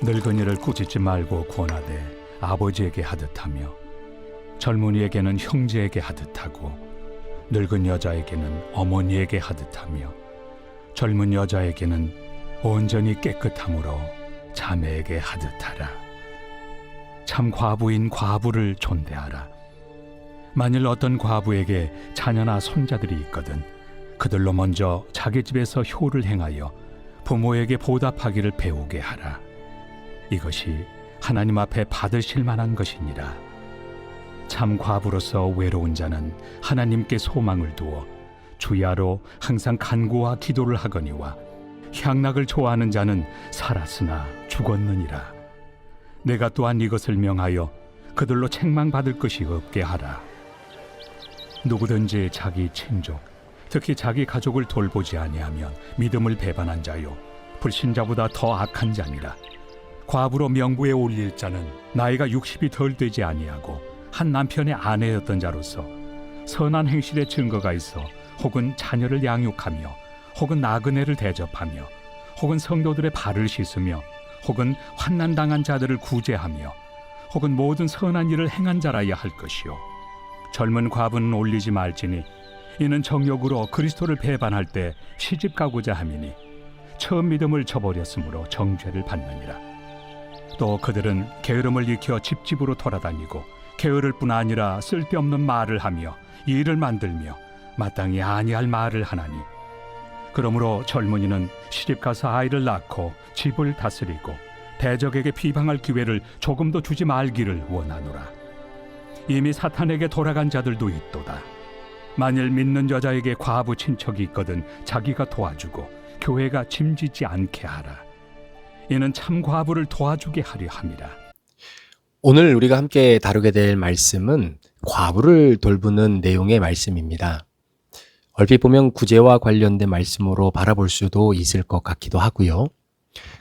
늙은이를 꾸짖지 말고 권하되 아버지에게 하듯하며 젊은이에게는 형제에게 하듯하고 늙은 여자에게는 어머니에게 하듯하며 젊은 여자에게는 온전히 깨끗함으로 자매에게 하듯하라. 참 과부인 과부를 존대하라. 만일 어떤 과부에게 자녀나 손자들이 있거든 그들로 먼저 자기 집에서 효를 행하여 부모에게 보답하기를 배우게 하라. 이것이 하나님 앞에 받으실 만한 것이니라. 참 과부로서 외로운 자는 하나님께 소망을 두어 주야로 항상 간구와 기도를 하거니와 향락을 좋아하는 자는 살았으나 죽었느니라. 내가 또한 이것을 명하여 그들로 책망받을 것이 없게 하라. 누구든지 자기 친족, 특히 자기 가족을 돌보지 아니하면 믿음을 배반한 자요 불신자보다 더 악한 자니라. 과부로 명부에 올릴 자는 나이가 60이 덜 되지 아니하고 한 남편의 아내였던 자로서 선한 행실의 증거가 있어 혹은 자녀를 양육하며 혹은 나그네를 대접하며 혹은 성도들의 발을 씻으며 혹은 환난당한 자들을 구제하며 혹은 모든 선한 일을 행한 자라야 할 것이요 젊은 과부는 올리지 말지니 이는 정욕으로 그리스도를 배반할 때 시집 가고자 함이니 처음 믿음을 저버렸으므로 정죄를 받느니라. 또 그들은 게으름을 익혀 집집으로 돌아다니고 게으를 뿐 아니라 쓸데없는 말을 하며 일을 만들며 마땅히 아니할 말을 하나니 그러므로 젊은이는 시집가서 아이를 낳고 집을 다스리고 대적에게 비방할 기회를 조금도 주지 말기를 원하노라. 이미 사탄에게 돌아간 자들도 있도다. 만일 믿는 여자에게 과부 친척이 있거든 자기가 도와주고 교회가 짐지지 않게 하라. 이는 참 과부를 도와주게 하려 함이라. 오늘 우리가 함께 다루게 될 말씀은 과부를 돌보는 내용의 말씀입니다. 얼핏 보면 구제와 관련된 말씀으로 바라볼 수도 있을 것 같기도 하고요.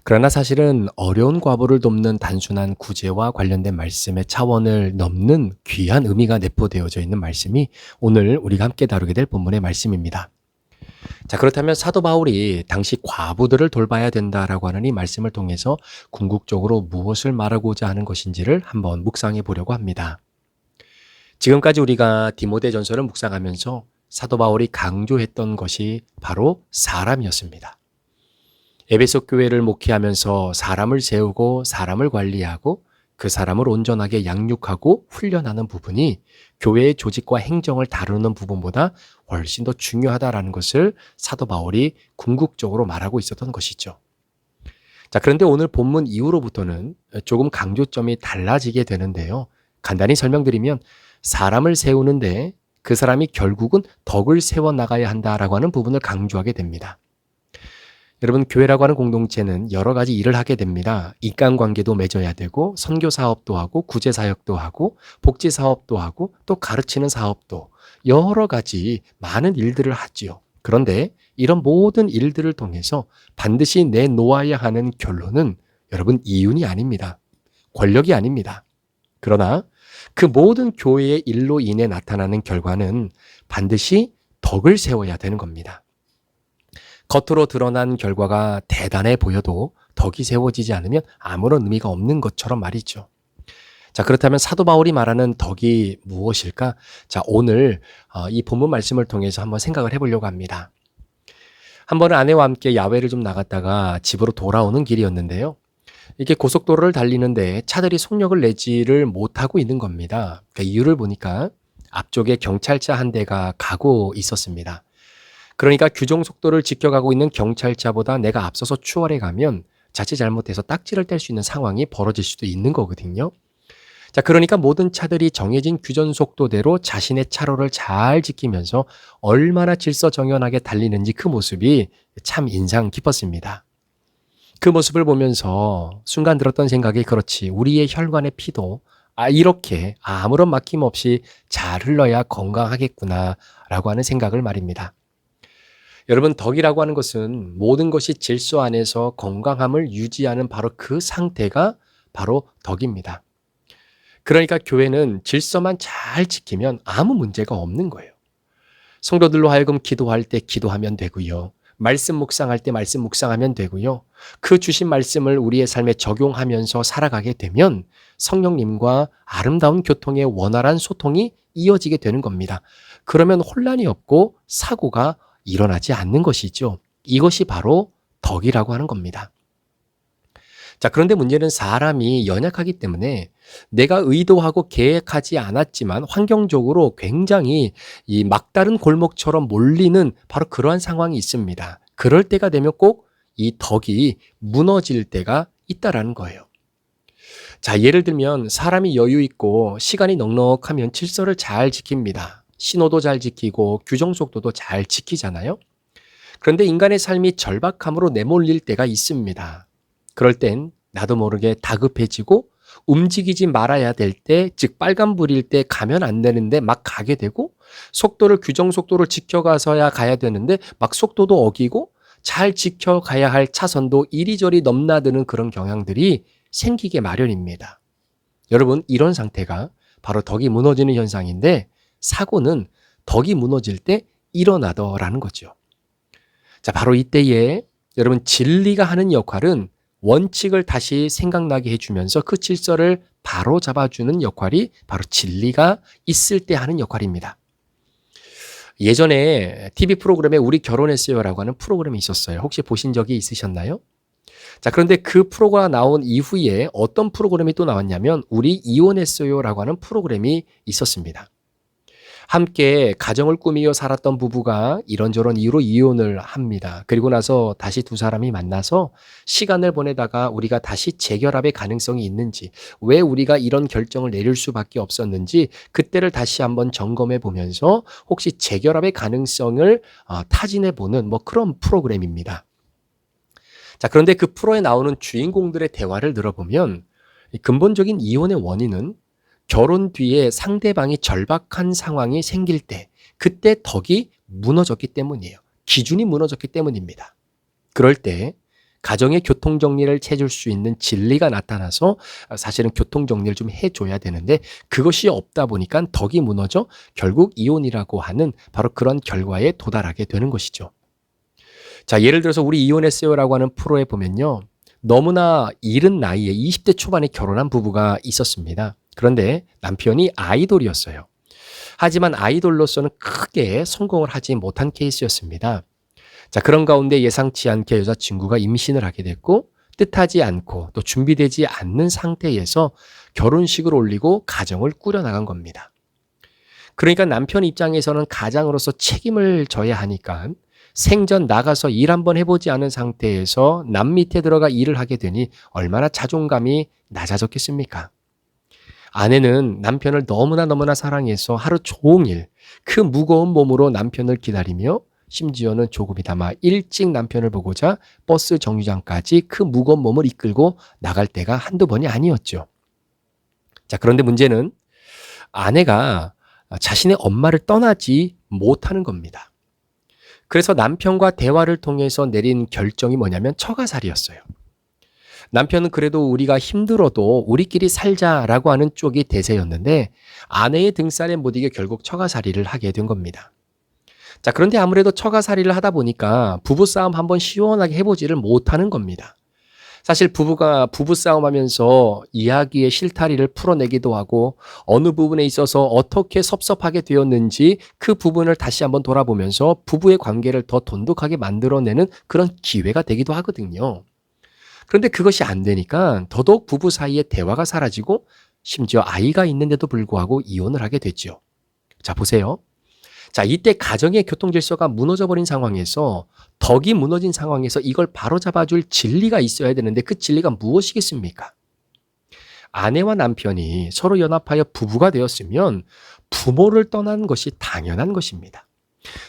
그러나 사실은 어려운 과부를 돕는 단순한 구제와 관련된 말씀의 차원을 넘는 귀한 의미가 내포되어져 있는 말씀이 오늘 우리가 함께 다루게 될 본문의 말씀입니다. 자, 그렇다면 사도 바울이 당시 과부들을 돌봐야 된다라고 하는 이 말씀을 통해서 궁극적으로 무엇을 말하고자 하는 것인지를 한번 묵상해 보려고 합니다. 지금까지 우리가 디모데전서를 묵상하면서 사도 바울이 강조했던 것이 바로 사람이었습니다. 에베소 교회를 목회하면서 사람을 세우고 사람을 관리하고 그 사람을 온전하게 양육하고 훈련하는 부분이 교회의 조직과 행정을 다루는 부분보다 훨씬 더 중요하다라는 것을 사도 바울이 궁극적으로 말하고 있었던 것이죠. 자, 그런데 오늘 본문 이후로부터는 조금 강조점이 달라지게 되는데요. 간단히 설명드리면 사람을 세우는데 그 사람이 결국은 덕을 세워나가야 한다라고 하는 부분을 강조하게 됩니다. 여러분, 교회라고 하는 공동체는 여러 가지 일을 하게 됩니다. 인간관계도 맺어야 되고 선교사업도 하고 구제사역도 하고 복지사업도 하고 또 가르치는 사업도 여러 가지 많은 일들을 하지요. 그런데 이런 모든 일들을 통해서 반드시 내놓아야 하는 결론은 여러분 이윤이 아닙니다. 권력이 아닙니다. 그러나 그 모든 교회의 일로 인해 나타나는 결과는 반드시 덕을 세워야 되는 겁니다. 겉으로 드러난 결과가 대단해 보여도 덕이 세워지지 않으면 아무런 의미가 없는 것처럼 말이죠. 자, 그렇다면 사도 바울이 말하는 덕이 무엇일까? 자, 오늘 이 본문 말씀을 통해서 한번 생각을 해보려고 합니다. 한 번은 아내와 함께 야외를 좀 나갔다가 집으로 돌아오는 길이었는데요. 이게 고속도로를 달리는데 차들이 속력을 내지를 못하고 있는 겁니다. 그러니까 이유를 보니까 앞쪽에 경찰차 한 대가 가고 있었습니다. 그러니까 규정 속도를 지켜가고 있는 경찰차보다 내가 앞서서 추월해 가면 자칫 잘못해서 딱지를 뗄 수 있는 상황이 벌어질 수도 있는 거거든요. 자, 그러니까 모든 차들이 정해진 규정 속도대로 자신의 차로를 잘 지키면서 얼마나 질서정연하게 달리는지 그 모습이 참 인상 깊었습니다. 그 모습을 보면서 순간 들었던 생각이 그렇지, 우리의 혈관의 피도 이렇게 아무런 막힘 없이 잘 흘러야 건강하겠구나 라고 하는 생각을 말입니다. 여러분, 덕이라고 하는 것은 모든 것이 질서 안에서 건강함을 유지하는 바로 그 상태가 바로 덕입니다. 그러니까 교회는 질서만 잘 지키면 아무 문제가 없는 거예요. 성도들로 하여금 기도할 때 기도하면 되고요. 말씀 묵상할 때 말씀 묵상하면 되고요. 그 주신 말씀을 우리의 삶에 적용하면서 살아가게 되면 성령님과 아름다운 교통의 원활한 소통이 이어지게 되는 겁니다. 그러면 혼란이 없고 사고가 일어나지 않는 것이죠. 이것이 바로 덕이라고 하는 겁니다. 자, 그런데 문제는 사람이 연약하기 때문에 내가 의도하고 계획하지 않았지만 환경적으로 굉장히 이 막다른 골목처럼 몰리는 바로 그러한 상황이 있습니다. 그럴 때가 되면 꼭 이 덕이 무너질 때가 있다라는 거예요. 자, 예를 들면 사람이 여유 있고 시간이 넉넉하면 질서를 잘 지킵니다. 신호도 잘 지키고 규정 속도도 잘 지키잖아요. 그런데 인간의 삶이 절박함으로 내몰릴 때가 있습니다. 그럴 땐 나도 모르게 다급해지고 움직이지 말아야 될 때, 즉 빨간불일 때 가면 안 되는데 막 가게 되고, 속도를 규정 속도를 지켜가서야 가야 되는데 막 속도도 어기고, 잘 지켜가야 할 차선도 이리저리 넘나드는 그런 경향들이 생기게 마련입니다. 여러분, 이런 상태가 바로 덕이 무너지는 현상인데, 사고는 덕이 무너질 때 일어나더라는 거죠. 자, 바로 이때에 여러분, 진리가 하는 역할은 원칙을 다시 생각나게 해주면서 그 질서를 바로 잡아주는 역할이 바로 진리가 있을 때 하는 역할입니다. 예전에 TV 프로그램에 우리 결혼했어요라고 하는 프로그램이 있었어요. 혹시 보신 적이 있으셨나요? 자, 그런데 그 프로가 나온 이후에 어떤 프로그램이 또 나왔냐면 우리 이혼했어요라고 하는 프로그램이 있었습니다. 함께 가정을 꾸미며 살았던 부부가 이런저런 이유로 이혼을 합니다. 그리고 나서 다시 두 사람이 만나서 시간을 보내다가 우리가 다시 재결합의 가능성이 있는지, 왜 우리가 이런 결정을 내릴 수밖에 없었는지 그때를 다시 한번 점검해 보면서 혹시 재결합의 가능성을 타진해 보는 뭐 그런 프로그램입니다. 자, 그런데 그 프로에 나오는 주인공들의 대화를 들어보면 근본적인 이혼의 원인은 결혼 뒤에 상대방이 절박한 상황이 생길 때 그때 덕이 무너졌기 때문이에요. 기준이 무너졌기 때문입니다. 그럴 때 가정의 교통정리를 해줄 수 있는 진리가 나타나서 사실은 교통정리를 좀 해줘야 되는데 그것이 없다 보니까 덕이 무너져 결국 이혼이라고 하는 바로 그런 결과에 도달하게 되는 것이죠. 자, 예를 들어서 우리 이혼했어요라고 하는 프로에 보면요. 너무나 이른 나이에 20대 초반에 결혼한 부부가 있었습니다. 그런데 남편이 아이돌이었어요. 하지만 아이돌로서는 크게 성공을 하지 못한 케이스였습니다. 자, 그런 가운데 예상치 않게 여자친구가 임신을 하게 됐고 뜻하지 않고 또 준비되지 않는 상태에서 결혼식을 올리고 가정을 꾸려나간 겁니다. 그러니까 남편 입장에서는 가장으로서 책임을 져야 하니까 생전 나가서 일 한번 해보지 않은 상태에서 남 밑에 들어가 일을 하게 되니 얼마나 자존감이 낮아졌겠습니까? 아내는 남편을 너무나 사랑해서 하루 종일 그 무거운 몸으로 남편을 기다리며 심지어는 조금이나마 일찍 남편을 보고자 버스 정류장까지 그 무거운 몸을 이끌고 나갈 때가 한두 번이 아니었죠. 자, 그런데 문제는 아내가 자신의 엄마를 떠나지 못하는 겁니다. 그래서 남편과 대화를 통해서 내린 결정이 뭐냐면 처가살이였어요. 남편은 그래도 우리가 힘들어도 우리끼리 살자라고 하는 쪽이 대세였는데 아내의 등살에 못 이겨 결국 처가살이를 하게 된 겁니다. 자, 그런데 아무래도 처가살이를 하다 보니까 부부싸움 한번 시원하게 해보지를 못하는 겁니다. 사실 부부가 부부싸움 하면서 이야기의 실타리를 풀어내기도 하고 어느 부분에 있어서 어떻게 섭섭하게 되었는지 그 부분을 다시 한번 돌아보면서 부부의 관계를 더 돈독하게 만들어내는 그런 기회가 되기도 하거든요. 그런데 그것이 안 되니까 더더욱 부부 사이에 대화가 사라지고 심지어 아이가 있는데도 불구하고 이혼을 하게 됐죠. 자, 보세요. 자, 이때 가정의 교통 질서가 무너져버린 상황에서 덕이 무너진 상황에서 이걸 바로잡아줄 진리가 있어야 되는데 그 진리가 무엇이겠습니까? 아내와 남편이 서로 연합하여 부부가 되었으면 부모를 떠난 것이 당연한 것입니다.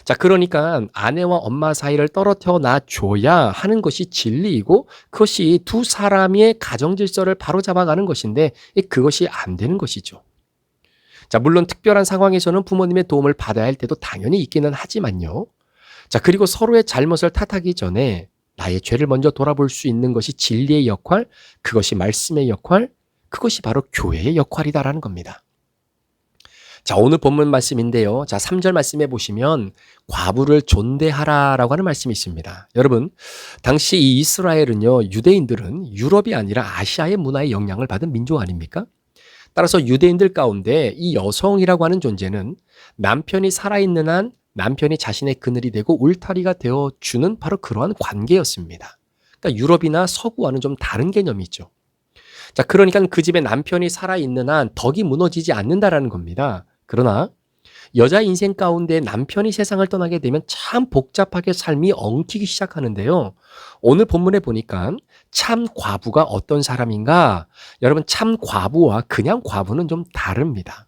자, 그러니까 아내와 엄마 사이를 떨어뜨려 놔줘야 하는 것이 진리이고 그것이 두 사람의 가정 질서를 바로잡아가는 것인데 그것이 안 되는 것이죠. 자, 물론 특별한 상황에서는 부모님의 도움을 받아야 할 때도 당연히 있기는 하지만요. 자, 그리고 서로의 잘못을 탓하기 전에 나의 죄를 먼저 돌아볼 수 있는 것이 진리의 역할, 그것이 말씀의 역할, 그것이 바로 교회의 역할이다라는 겁니다. 자, 오늘 본문 말씀인데요. 자, 3절 말씀해 보시면 과부를 존대하라라고 하는 말씀이 있습니다. 여러분, 당시 이 이스라엘은요, 유대인들은 유럽이 아니라 아시아의 문화의 영향을 받은 민족 아닙니까? 따라서 유대인들 가운데 이 여성이라고 하는 존재는 남편이 살아있는 한 남편이 자신의 그늘이 되고 울타리가 되어주는 바로 그러한 관계였습니다. 그러니까 유럽이나 서구와는 좀 다른 개념이죠. 자, 그러니까 그 집에 남편이 살아있는 한 덕이 무너지지 않는다라는 겁니다. 그러나 여자 인생 가운데 남편이 세상을 떠나게 되면 참 복잡하게 삶이 엉키기 시작하는데요. 오늘 본문에 보니까 참 과부가 어떤 사람인가? 여러분, 참 과부와 그냥 과부는 좀 다릅니다.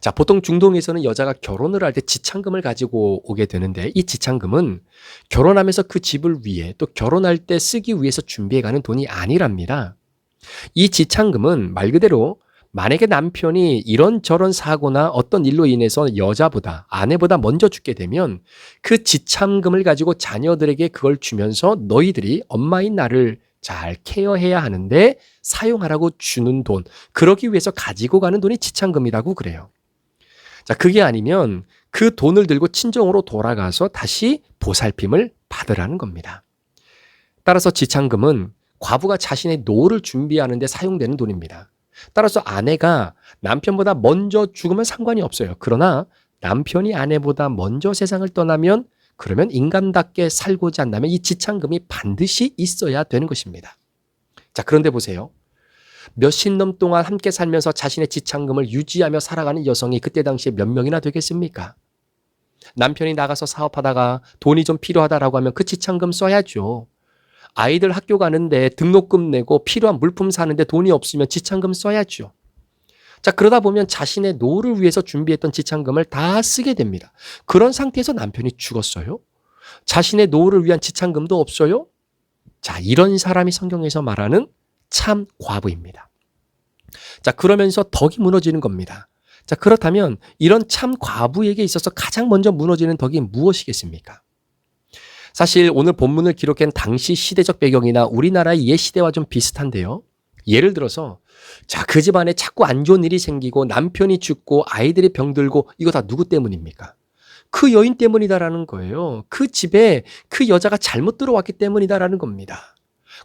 자, 보통 중동에서는 여자가 결혼을 할 때 지참금을 가지고 오게 되는데 이 지참금은 결혼하면서 그 집을 위해 또 결혼할 때 쓰기 위해서 준비해가는 돈이 아니랍니다. 이 지참금은 말 그대로 만약에 남편이 이런저런 사고나 어떤 일로 인해서 여자보다 아내보다 먼저 죽게 되면 그 지참금을 가지고 자녀들에게 그걸 주면서 너희들이 엄마인 나를 잘 케어해야 하는데 사용하라고 주는 돈, 그러기 위해서 가지고 가는 돈이 지참금이라고 그래요. 자, 그게 아니면 그 돈을 들고 친정으로 돌아가서 다시 보살핌을 받으라는 겁니다. 따라서 지참금은 과부가 자신의 노후를 준비하는 데 사용되는 돈입니다. 따라서 아내가 남편보다 먼저 죽으면 상관이 없어요. 그러나 남편이 아내보다 먼저 세상을 떠나면 그러면 인간답게 살고자 한다면 이 지참금이 반드시 있어야 되는 것입니다. 자, 그런데 보세요. 몇십 년 동안 함께 살면서 자신의 지참금을 유지하며 살아가는 여성이 그때 당시에 몇 명이나 되겠습니까? 남편이 나가서 사업하다가 돈이 좀 필요하다라고 하면 그 지참금 써야죠. 아이들 학교 가는데 등록금 내고 필요한 물품 사는데 돈이 없으면 지참금 써야죠. 자, 그러다 보면 자신의 노후를 위해서 준비했던 지참금을 다 쓰게 됩니다. 그런 상태에서 남편이 죽었어요. 자신의 노후를 위한 지참금도 없어요. 자, 이런 사람이 성경에서 말하는 참 과부입니다. 자, 그러면서 덕이 무너지는 겁니다. 자, 그렇다면 이런 참 과부에게 있어서 가장 먼저 무너지는 덕이 무엇이겠습니까? 사실 오늘 본문을 기록한 당시 시대적 배경이나 우리나라의 옛 시대와 좀 비슷한데요. 예를 들어서 자, 그 집안에 자꾸 안 좋은 일이 생기고 남편이 죽고 아이들이 병들고 이거 다 누구 때문입니까? 그 여인 때문이다라는 거예요. 그 집에 그 여자가 잘못 들어왔기 때문이다라는 겁니다.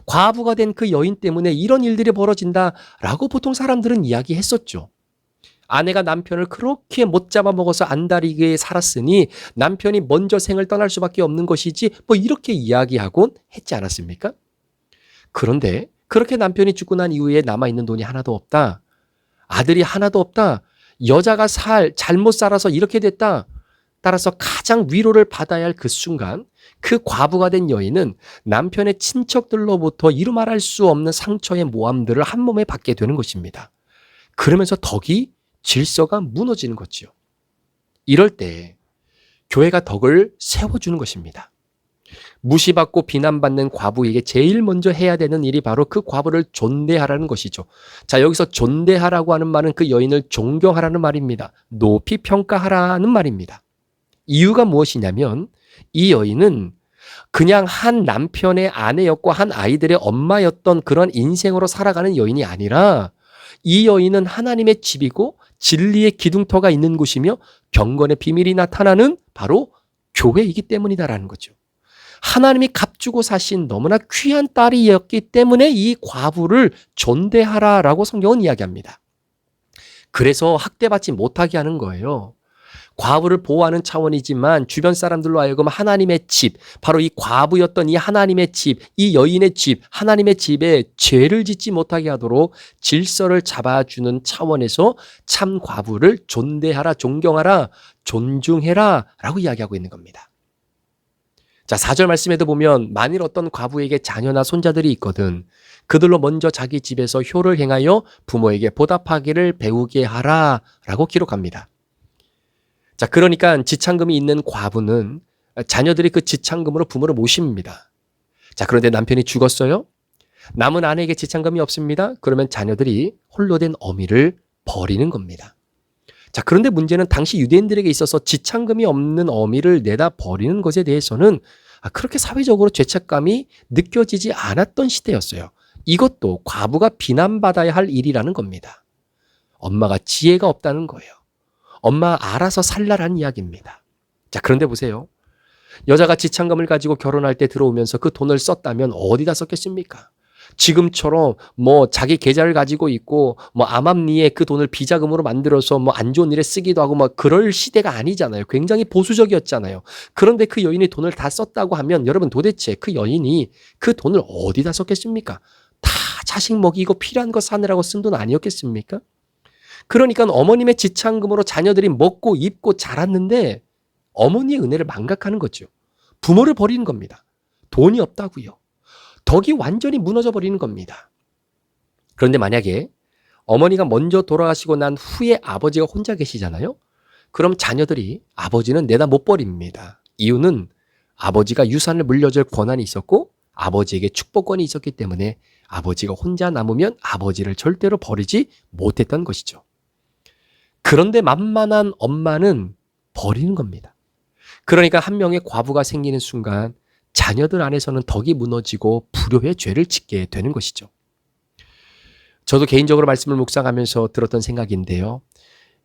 과부가 된 그 여인 때문에 이런 일들이 벌어진다라고 보통 사람들은 이야기했었죠. 아내가 남편을 그렇게 못 잡아먹어서 안달이게 살았으니 남편이 먼저 생을 떠날 수밖에 없는 것이지 뭐 이렇게 이야기하곤 했지 않았습니까? 그런데 그렇게 남편이 죽고 난 이후에 남아있는 돈이 하나도 없다. 아들이 하나도 없다. 여자가 잘못 살아서 이렇게 됐다. 따라서 가장 위로를 받아야 할 그 순간 그 과부가 된 여인은 남편의 친척들로부터 이루 말할 수 없는 상처의 모함들을 한 몸에 받게 되는 것입니다. 그러면서 덕이 질서가 무너지는 거지요. 이럴 때 교회가 덕을 세워주는 것입니다. 무시받고 비난받는 과부에게 제일 먼저 해야 되는 일이 바로 그 과부를 존대하라는 것이죠. 자, 여기서 존대하라고 하는 말은 그 여인을 존경하라는 말입니다. 높이 평가하라는 말입니다. 이유가 무엇이냐면 이 여인은 그냥 한 남편의 아내였고 한 아이들의 엄마였던 그런 인생으로 살아가는 여인이 아니라 이 여인은 하나님의 집이고 진리의 기둥터가 있는 곳이며 경건의 비밀이 나타나는 바로 교회이기 때문이다라는 거죠. 하나님이 값주고 사신 너무나 귀한 딸이었기 때문에 이 과부를 존대하라라고 성경은 이야기합니다. 그래서 학대받지 못하게 하는 거예요. 과부를 보호하는 차원이지만 주변 사람들로 하여금 하나님의 집, 바로 이 과부였던 이 하나님의 집, 이 여인의 집, 하나님의 집에 죄를 짓지 못하게 하도록 질서를 잡아주는 차원에서 참 과부를 존대하라, 존경하라, 존중해라 라고 이야기하고 있는 겁니다. 자, 4절 말씀에도 보면 만일 어떤 과부에게 자녀나 손자들이 있거든 그들로 먼저 자기 집에서 효를 행하여 부모에게 보답하기를 배우게 하라 라고 기록합니다. 자, 그러니까 지참금이 있는 과부는 자녀들이 그 지참금으로 부모를 모십니다. 자, 그런데 남편이 죽었어요. 남은 아내에게 지참금이 없습니다. 그러면 자녀들이 홀로 된 어미를 버리는 겁니다. 자, 그런데 문제는 당시 유대인들에게 있어서 지참금이 없는 어미를 내다 버리는 것에 대해서는 그렇게 사회적으로 죄책감이 느껴지지 않았던 시대였어요. 이것도 과부가 비난받아야 할 일이라는 겁니다. 엄마가 지혜가 없다는 거예요. 엄마 알아서 살라라는 이야기입니다. 자, 그런데 보세요. 여자가 지참금을 가지고 결혼할 때 들어오면서 그 돈을 썼다면 어디다 썼겠습니까? 지금처럼 뭐 자기 계좌를 가지고 있고 뭐 암암리에 그 돈을 비자금으로 만들어서 뭐 안 좋은 일에 쓰기도 하고 뭐 그럴 시대가 아니잖아요. 굉장히 보수적이었잖아요. 그런데 그 여인이 돈을 다 썼다고 하면 여러분 도대체 그 여인이 그 돈을 어디다 썼겠습니까? 다 자식 먹이고 필요한 거 사느라고 쓴 돈 아니었겠습니까? 그러니까 어머님의 지참금으로 자녀들이 먹고 입고 자랐는데 어머니의 은혜를 망각하는 거죠. 부모를 버리는 겁니다. 돈이 없다고요. 덕이 완전히 무너져 버리는 겁니다. 그런데 만약에 어머니가 먼저 돌아가시고 난 후에 아버지가 혼자 계시잖아요. 그럼 자녀들이 아버지는 내다 못 버립니다. 이유는 아버지가 유산을 물려줄 권한이 있었고 아버지에게 축복권이 있었기 때문에 아버지가 혼자 남으면 아버지를 절대로 버리지 못했던 것이죠. 그런데 만만한 엄마는 버리는 겁니다. 그러니까 한 명의 과부가 생기는 순간 자녀들 안에서는 덕이 무너지고 불효의 죄를 짓게 되는 것이죠. 저도 개인적으로 말씀을 묵상하면서 들었던 생각인데요.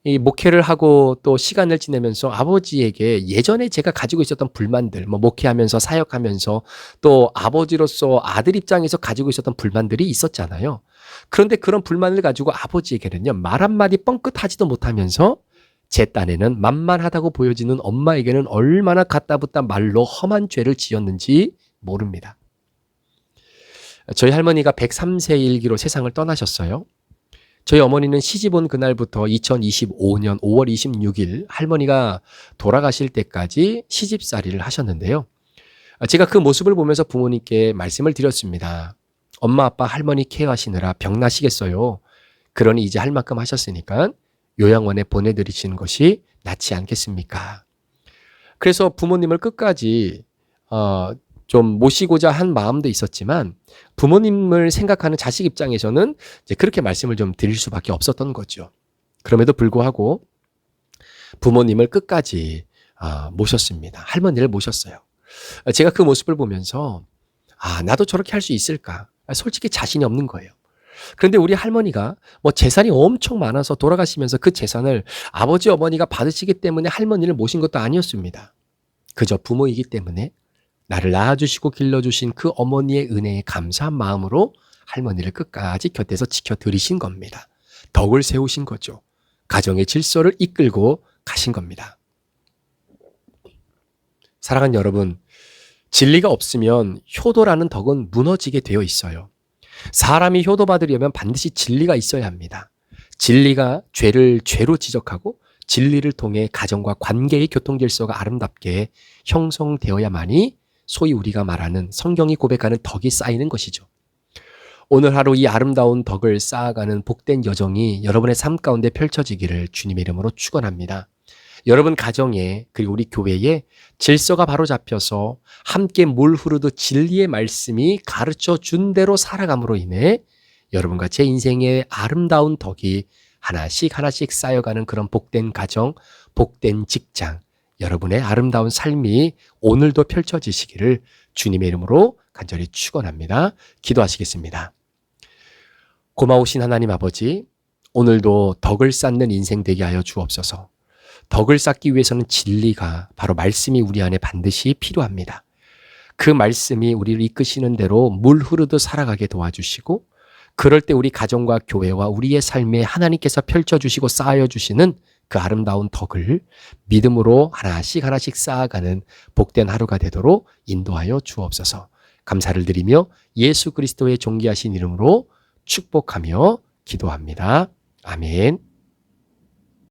이 목회를 하고 또 시간을 지내면서 아버지에게 예전에 제가 가지고 있었던 불만들, 뭐 목회하면서 사역하면서 또 아버지로서 아들 입장에서 가지고 있었던 불만들이 있었잖아요. 그런데 그런 불만을 가지고 아버지에게는요, 말 한마디 뻥끗하지도 못하면서 제 딴에는 만만하다고 보여지는 엄마에게는 얼마나 갖다붙다 말로 험한 죄를 지었는지 모릅니다. 저희 할머니가 103세 일기로 세상을 떠나셨어요. 저희 어머니는 시집 온 그날부터 2025년 5월 26일 할머니가 돌아가실 때까지 시집살이를 하셨는데요. 제가 그 모습을 보면서 부모님께 말씀을 드렸습니다. 엄마, 아빠, 할머니 케어하시느라 병 나시겠어요. 그러니 이제 할 만큼 하셨으니까 요양원에 보내드리시는 것이 낫지 않겠습니까? 그래서 부모님을 끝까지 좀 모시고자 한 마음도 있었지만 부모님을 생각하는 자식 입장에서는 이제 그렇게 말씀을 좀 드릴 수밖에 없었던 거죠. 그럼에도 불구하고 부모님을 끝까지 모셨습니다. 할머니를 모셨어요. 제가 그 모습을 보면서 나도 저렇게 할 수 있을까? 솔직히 자신이 없는 거예요. 그런데 우리 할머니가 뭐 재산이 엄청 많아서 돌아가시면서 그 재산을 아버지 어머니가 받으시기 때문에 할머니를 모신 것도 아니었습니다. 그저 부모이기 때문에 나를 낳아주시고 길러주신 그 어머니의 은혜에 감사한 마음으로 할머니를 끝까지 곁에서 지켜드리신 겁니다. 덕을 세우신 거죠. 가정의 질서를 이끌고 가신 겁니다. 사랑하는 여러분, 진리가 없으면 효도라는 덕은 무너지게 되어 있어요. 사람이 효도받으려면 반드시 진리가 있어야 합니다. 진리가 죄를 죄로 지적하고 진리를 통해 가정과 관계의 교통질서가 아름답게 형성되어야만이 소위 우리가 말하는 성경이 고백하는 덕이 쌓이는 것이죠. 오늘 하루 이 아름다운 덕을 쌓아가는 복된 여정이 여러분의 삶 가운데 펼쳐지기를 주님의 이름으로 축원합니다. 여러분 가정에 그리고 우리 교회에 질서가 바로 잡혀서 함께 물 흐르듯 진리의 말씀이 가르쳐 준 대로 살아감으로 인해 여러분과 제 인생의 아름다운 덕이 하나씩 하나씩 쌓여가는 그런 복된 가정, 복된 직장, 여러분의 아름다운 삶이 오늘도 펼쳐지시기를 주님의 이름으로 간절히 축원합니다. 기도하시겠습니다. 고마우신 하나님 아버지, 오늘도 덕을 쌓는 인생 되게 하여 주옵소서. 덕을 쌓기 위해서는 진리가 바로 말씀이 우리 안에 반드시 필요합니다. 그 말씀이 우리를 이끄시는 대로 물 흐르듯 살아가게 도와주시고 그럴 때 우리 가정과 교회와 우리의 삶에 하나님께서 펼쳐주시고 쌓아주시는 그 아름다운 덕을 믿음으로 하나씩 하나씩 쌓아가는 복된 하루가 되도록 인도하여 주옵소서. 감사를 드리며 예수 그리스도의 존귀하신 이름으로 축복하며 기도합니다. 아멘.